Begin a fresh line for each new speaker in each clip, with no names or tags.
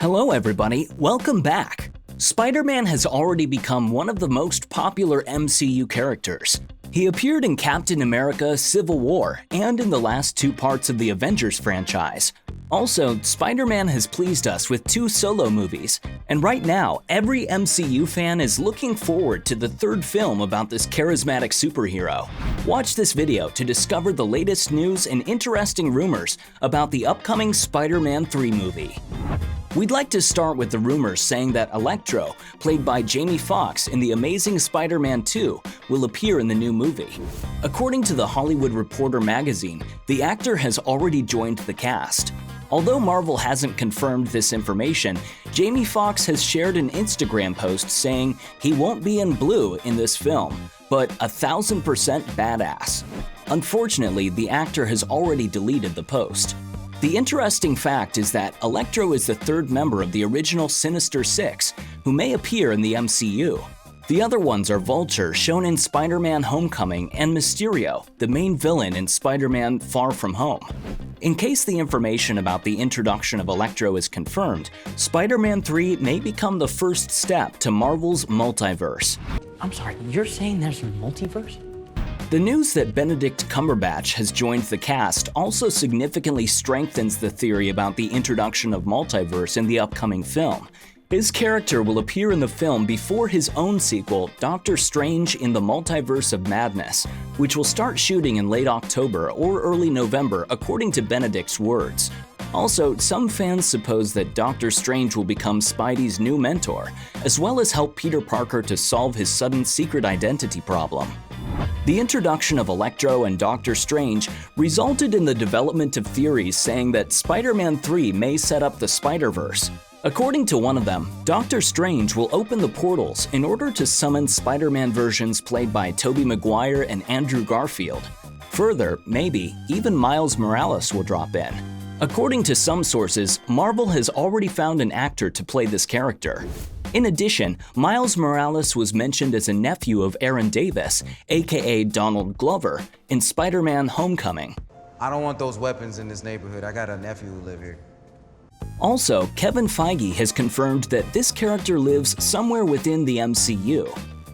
Hello everybody, welcome back! Spider-Man has already become one of the most popular MCU characters. He appeared in Captain America: Civil War and in the last two parts of the Avengers franchise. Also, Spider-Man has pleased us with 2 solo movies, and right now, every MCU fan is looking forward to the third film about this charismatic superhero. Watch this video to discover the latest news and interesting rumors about the upcoming Spider-Man 3 movie. We'd like to start with the rumors saying that Electro, played by Jamie Foxx in The Amazing Spider-Man 2, will appear in the new movie. According to The Hollywood Reporter magazine, the actor has already joined the cast. Although Marvel hasn't confirmed this information, Jamie Foxx has shared an Instagram post saying he won't be in blue in this film, but 1000% badass. Unfortunately, the actor has already deleted the post. The interesting fact is that Electro is the third member of the original Sinister Six, who may appear in the MCU. The other ones are Vulture, shown in Spider-Man: Homecoming, and Mysterio, the main villain in Spider-Man: Far From Home. In case the information about the introduction of Electro is confirmed, Spider-Man 3 may become the first step to Marvel's multiverse.
I'm sorry, you're saying there's a multiverse?
The news that Benedict Cumberbatch has joined the cast also significantly strengthens the theory about the introduction of multiverse in the upcoming film. His character will appear in the film before his own sequel, Doctor Strange in the Multiverse of Madness, which will start shooting in late October or early November, according to Benedict's words. Also, some fans suppose that Doctor Strange will become Spidey's new mentor, as well as help Peter Parker to solve his sudden secret identity problem. The introduction of Electro and Doctor Strange resulted in the development of theories saying that Spider-Man 3 may set up the Spider-Verse. According to one of them, Doctor Strange will open the portals in order to summon Spider-Man versions played by Tobey Maguire and Andrew Garfield. Further, maybe even Miles Morales will drop in. According to some sources, Marvel has already found an actor to play this character. In addition, Miles Morales was mentioned as a nephew of Aaron Davis, aka Donald Glover, in Spider-Man: Homecoming.
I don't want those weapons in this neighborhood. I got a nephew who live here.
Also, Kevin Feige has confirmed that this character lives somewhere within the MCU.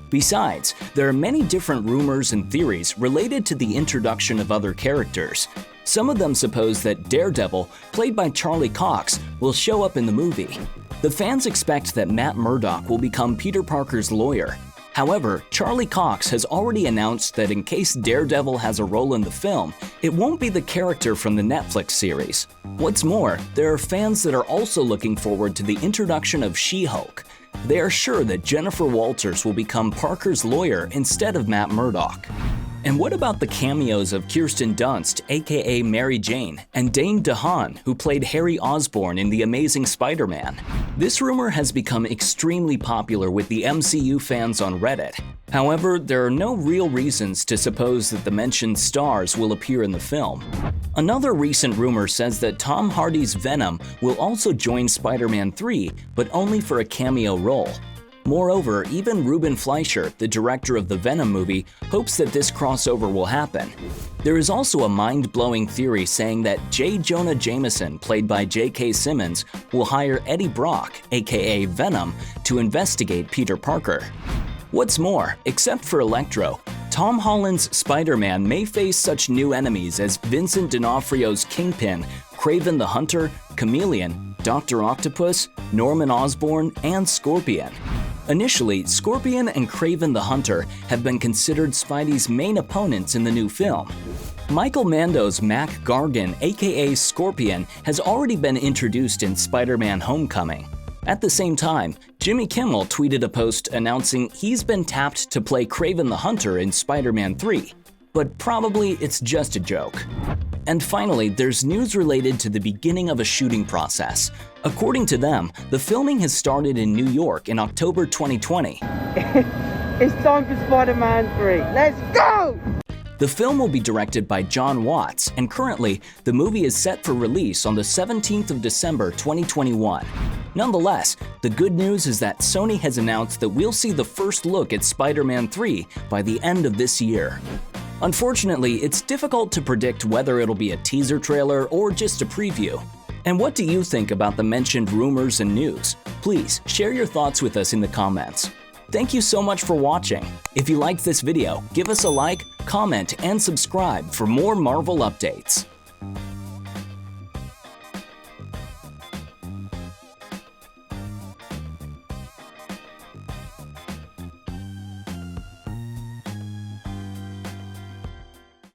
Besides, there are many different rumors and theories related to the introduction of other characters. Some of them suppose that Daredevil, played by Charlie Cox, will show up in the movie. The fans expect that Matt Murdock will become Peter Parker's lawyer. However, Charlie Cox has already announced that in case Daredevil has a role in the film, it won't be the character from the Netflix series. What's more, there are fans that are also looking forward to the introduction of She-Hulk. They are sure that Jennifer Walters will become Parker's lawyer instead of Matt Murdock. And what about the cameos of Kirsten Dunst, aka Mary Jane, and Dane DeHaan, who played Harry Osborn in The Amazing Spider-Man? This rumor has become extremely popular with the MCU fans on Reddit. However, there are no real reasons to suppose that the mentioned stars will appear in the film. Another recent rumor says that Tom Hardy's Venom will also join Spider-Man 3, but only for a cameo role. Moreover, even Ruben Fleischer, the director of the Venom movie, hopes that this crossover will happen. There is also a mind-blowing theory saying that J. Jonah Jameson, played by J.K. Simmons, will hire Eddie Brock, aka Venom, to investigate Peter Parker. What's more, except for Electro, Tom Holland's Spider-Man may face such new enemies as Vincent D'Onofrio's Kingpin, Kraven the Hunter, Chameleon, Dr. Octopus, Norman Osborn, and Scorpion. Initially, Scorpion and Kraven the Hunter have been considered Spidey's main opponents in the new film. Michael Mando's Mac Gargan, aka Scorpion, has already been introduced in Spider-Man: Homecoming. At the same time, Jimmy Kimmel tweeted a post announcing he's been tapped to play Kraven the Hunter in Spider-Man 3, but probably it's just a joke. And finally, there's news related to the beginning of a shooting process. According to them, the filming has started in New York in October 2020.
It's time for Spider-Man 3. Let's go!
The film will be directed by John Watts, and currently, the movie is set for release on the 17th of December 2021. Nonetheless, the good news is that Sony has announced that we'll see the first look at Spider-Man 3 by the end of this year. Unfortunately, it's difficult to predict whether it'll be a teaser trailer or just a preview. And what do you think about the mentioned rumors and news? Please share your thoughts with us in the comments. Thank you so much for watching. If you liked this video, give us a like, comment, and subscribe for more Marvel updates.